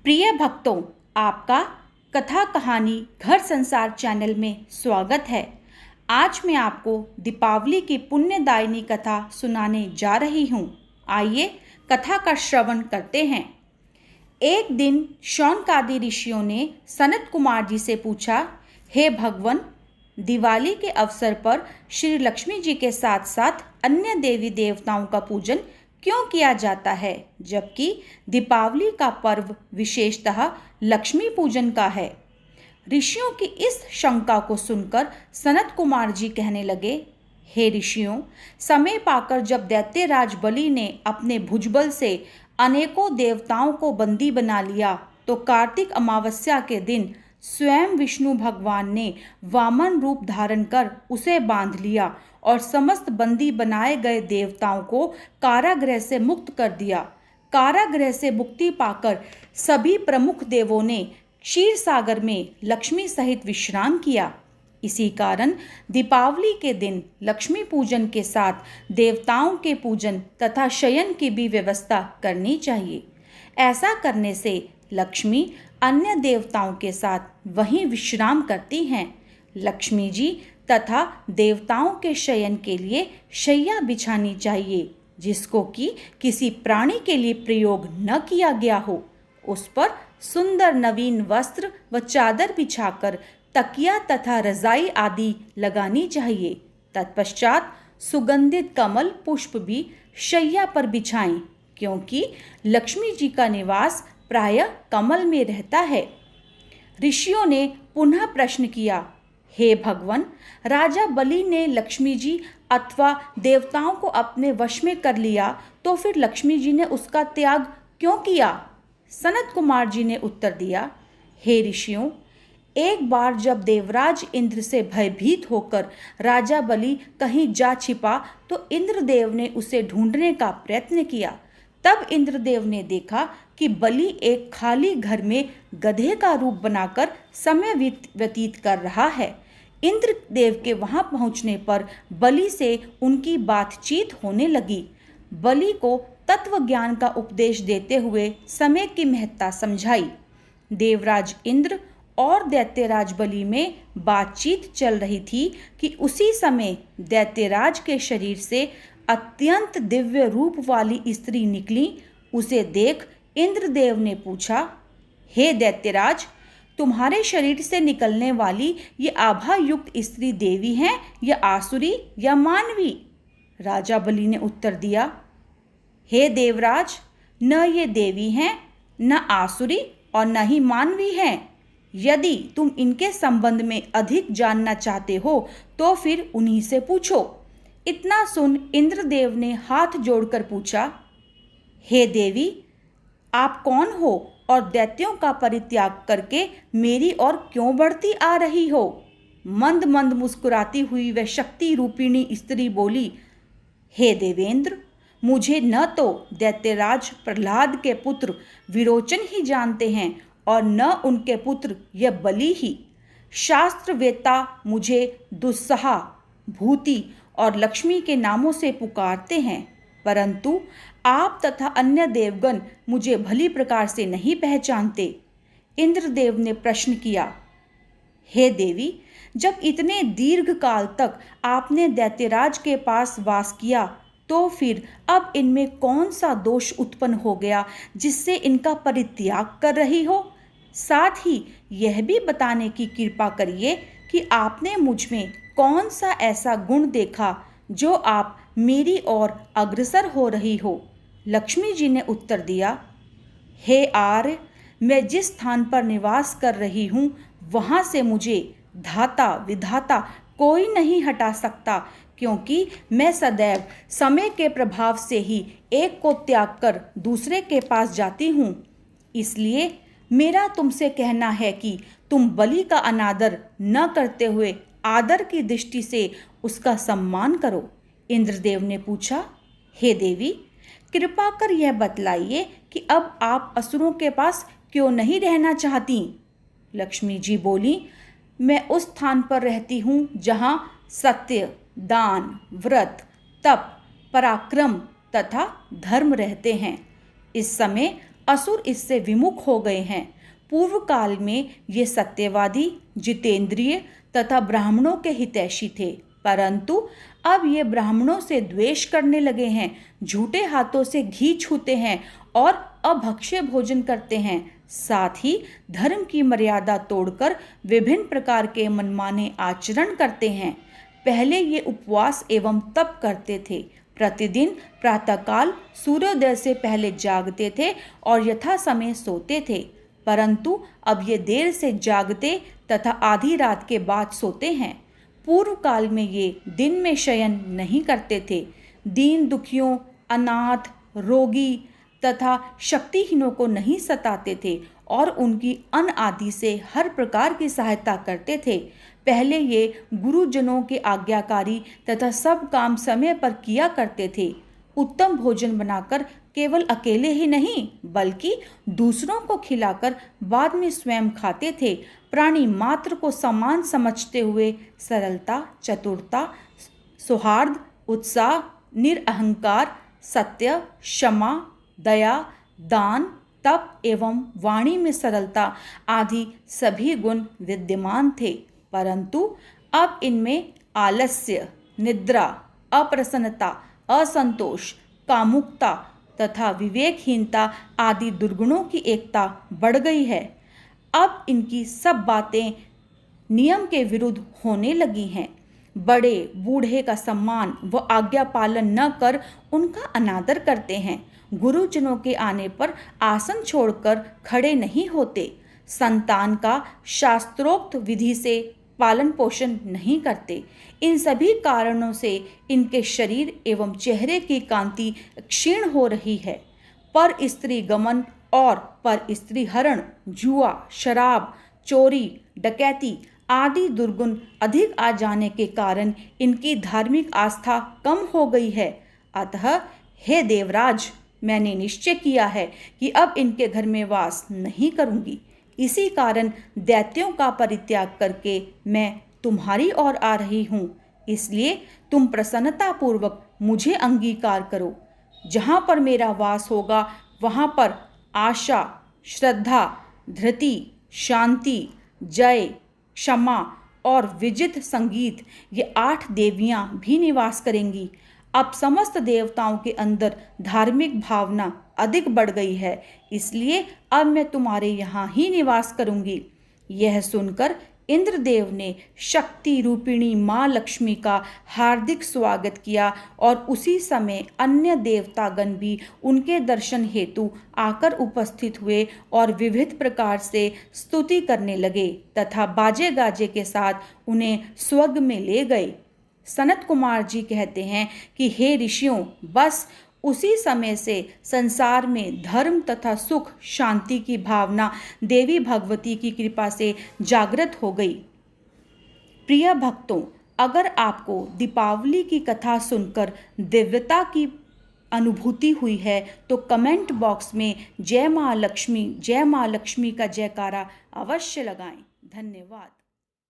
प्रिय भक्तों, आपका कथा कहानी घर संसार चैनल में स्वागत है। आज मैं आपको दीपावली की पुण्यदायिनी कथा सुनाने जा रही हूँ। आइए कथा का श्रवण करते हैं। एक दिन शौनकादि ऋषियों ने सनत कुमार जी से पूछा, हे भगवान, दिवाली के अवसर पर श्री लक्ष्मी जी के साथ साथ अन्य देवी देवताओं का पूजन क्यों किया जाता है, जबकि दीपावली का पर्व विशेषतः लक्ष्मी पूजन का है। ऋषियों की इस शंका को सुनकर सनत कुमार जी कहने लगे, हे ऋषियों, समय पाकर जब दैत्यराज बलि ने अपने भुजबल से अनेकों देवताओं को बंदी बना लिया, तो कार्तिक अमावस्या के दिन स्वयं विष्णु भगवान ने वामन रूप धारण कर उसे बांध लिया और समस्त बंदी बनाए गए देवताओं को कारागृह से मुक्त कर दिया। कारागृह से मुक्ति पाकर सभी प्रमुख देवों ने क्षीर सागर में लक्ष्मी सहित विश्राम किया। इसी कारण दीपावली के दिन लक्ष्मी पूजन के साथ देवताओं के पूजन तथा शयन की भी व्यवस्था करनी चाहिए। ऐसा करने से लक्ष्मी अन्य देवताओं के साथ वहीं विश्राम करती हैं। लक्ष्मी जी तथा देवताओं के शयन के लिए शैया बिछानी चाहिए, जिसको कि किसी प्राणी के लिए प्रयोग न किया गया हो। उस पर सुंदर नवीन वस्त्र व चादर बिछाकर तकिया तथा रजाई आदि लगानी चाहिए। तत्पश्चात सुगंधित कमल पुष्प भी शैया पर बिछाएं, क्योंकि लक्ष्मी जी का निवास प्रायः कमल में रहता है। ऋषियों ने पुनः प्रश्न किया, हे भगवान, राजा बलि ने लक्ष्मी जी अथवा देवताओं को अपने वश में कर लिया, तो फिर लक्ष्मी जी ने उसका त्याग क्यों किया? सनत कुमार जी ने उत्तर दिया, हे ऋषियों, एक बार जब देवराज इंद्र से भयभीत होकर राजा बलि कहीं जा छिपा, तो इंद्रदेव ने उसे ढूंढने का प्रयत्न किया। तब इंद्रदेव ने देखा कि बलि एक खाली घर में गधे का रूप बनाकर समय व्यतीत कर रहा है। इंद्रदेव के वहां पहुंचने पर बलि से उनकी बातचीत होने लगी। बलि को तत्व ज्ञान का उपदेश देते हुए समय की महत्ता समझाई। देवराज इंद्र और दैत्यराज बलि में बातचीत चल रही थी कि उसी समय दैत्यराज के शरीर से अत्यंत दिव्य रूप वाली स्त्री निकली। उसे देख इंद्रदेव ने पूछा, हे दैत्यराज, तुम्हारे शरीर से निकलने वाली ये आभा युक्त स्त्री देवी है या आसुरी या मानवी? राजा बलि ने उत्तर दिया, हे देवराज, न ये देवी हैं, न आसुरी और न ही मानवी हैं। यदि तुम इनके संबंध में अधिक जानना चाहते हो तो फिर उन्हीं से पूछो। इतना सुन इंद्रदेव ने हाथ जोड़कर पूछा, हे देवी, आप कौन हो और दैत्यों का परित्याग करके मेरी ओर क्यों बढ़ती आ रही हो? मंद मंद मुस्कुराती हुई वह शक्ति रूपिणी स्त्री बोली, हे देवेंद्र, मुझे न तो दैत्यराज प्रहलाद के पुत्र विरोचन ही जानते हैं और न उनके पुत्र यह बलि ही। शास्त्रवेत्ता मुझे दुस्सहा, भूति और लक्ष्मी के नामों से पुकारते हैं, परंतु आप तथा अन्य देवगण मुझे भली प्रकार से नहीं पहचानते। इंद्रदेव ने प्रश्न किया, हे देवी, जब इतने दीर्घ काल तक आपने दैत्यराज के पास वास किया, तो फिर अब इनमें कौन सा दोष उत्पन्न हो गया जिससे इनका परित्याग कर रही हो? साथ ही यह भी बताने की कृपा करिए कि आपने मुझ में कौन सा ऐसा गुण देखा जो आप मेरी ओर अग्रसर हो रही हो? लक्ष्मी जी ने उत्तर दिया, हे आर्य, मैं जिस स्थान पर निवास कर रही हूँ वहाँ से मुझे धाता विधाता कोई नहीं हटा सकता, क्योंकि मैं सदैव समय के प्रभाव से ही एक को त्याग कर दूसरे के पास जाती हूँ। इसलिए मेरा तुमसे कहना है कि तुम बलि का अनादर न करते हुए आदर की दृष्टि से उसका सम्मान करो। इंद्रदेव ने पूछा, हे देवी, कृपा कर यह बतलाइए कि अब आप असुरों के पास क्यों नहीं रहना चाहती? लक्ष्मी जी बोली, मैं उस स्थान पर रहती हूँ जहाँ सत्य, दान, व्रत, तप, पराक्रम तथा धर्म रहते हैं। इस समय असुर इससे विमुख हो गए हैं। पूर्व काल में ये सत्यवादी, जितेंद्रिय तथा ब्राह्मणों के हितैषी थे, परंतु अब ये ब्राह्मणों से द्वेष करने लगे हैं, झूठे हाथों से घी छूते हैं और अभक्ष्य भोजन करते हैं। साथ ही धर्म की मर्यादा तोड़कर विभिन्न प्रकार के मनमाने आचरण करते हैं। पहले ये उपवास एवं तप करते थे, प्रतिदिन प्रातःकाल सूर्योदय से पहले जागते थे और यथा समय सोते थे, परंतु अब ये देर से जागते तथा आधी रात के बाद सोते हैं। पूर्व काल में ये दिन में शयन नहीं करते थे, दीन दुखियों, अनाथ, रोगी तथा शक्तिहीनों को नहीं सताते थे और उनकी अन्न आदि से हर प्रकार की सहायता करते थे। पहले ये गुरुजनों के आज्ञाकारी तथा सब काम समय पर किया करते थे। उत्तम भोजन बनाकर केवल अकेले ही नहीं बल्कि दूसरों को खिलाकर बाद में स्वयं खाते थे। प्राणी मात्र को समान समझते हुए सरलता, चतुरता, सौहार्द, उत्साह, निरअहंकार, सत्य, क्षमा, दया, दान, तप एवं वाणी में सरलता आदि सभी गुण विद्यमान थे, परंतु अब इनमें आलस्य, निद्रा, अप्रसन्नता, असंतोष, कामुकता तथा विवेकहीनता आदि दुर्गुणों की एकता बढ़ गई है। अब इनकी सब बातें नियम के विरुद्ध होने लगी हैं। बड़े बूढ़े का सम्मान व आज्ञा पालन न कर उनका अनादर करते हैं। गुरुजनों के आने पर आसन छोड़कर खड़े नहीं होते। संतान का शास्त्रोक्त विधि से पालन पोषण नहीं करते। इन सभी कारणों से इनके शरीर एवं चेहरे की कांति क्षीण हो रही है। पर स्त्री गमन और पर स्त्री हरण, जुआ, शराब, चोरी, डकैती आदि दुर्गुण अधिक आ जाने के कारण इनकी धार्मिक आस्था कम हो गई है। अतः हे देवराज, मैंने निश्चय किया है कि अब इनके घर में वास नहीं करूंगी। इसी कारण दैत्यों का परित्याग करके मैं तुम्हारी ओर आ रही हूँ। इसलिए तुम प्रसन्नतापूर्वक मुझे अंगीकार करो। जहाँ पर मेरा वास होगा वहाँ पर आशा, श्रद्धा, धृति, शांति, जय, क्षमा और विजित संगीत ये 8 देवियाँ भी निवास करेंगी। अब समस्त देवताओं के अंदर धार्मिक भावना अधिक बढ़ गई है, इसलिए अब मैं तुम्हारे यहाँ ही निवास करूँगी। यह सुनकर इंद्रदेव ने शक्ति रूपिणी माँ लक्ष्मी का हार्दिक स्वागत किया और उसी समय अन्य देवतागण भी उनके दर्शन हेतु आकर उपस्थित हुए और विविध प्रकार से स्तुति करने लगे तथा बाजे गाजे के साथ उन्हें स्वर्ग में ले गए। सनत कुमार जी कहते हैं कि हे ऋषियों, बस उसी समय से संसार में धर्म तथा सुख शांति की भावना देवी भगवती की कृपा से जागृत हो गई। प्रिय भक्तों, अगर आपको दीपावली की कथा सुनकर दिव्यता की अनुभूति हुई है तो कमेंट बॉक्स में जय माँ लक्ष्मी का जयकारा अवश्य लगाएं। धन्यवाद।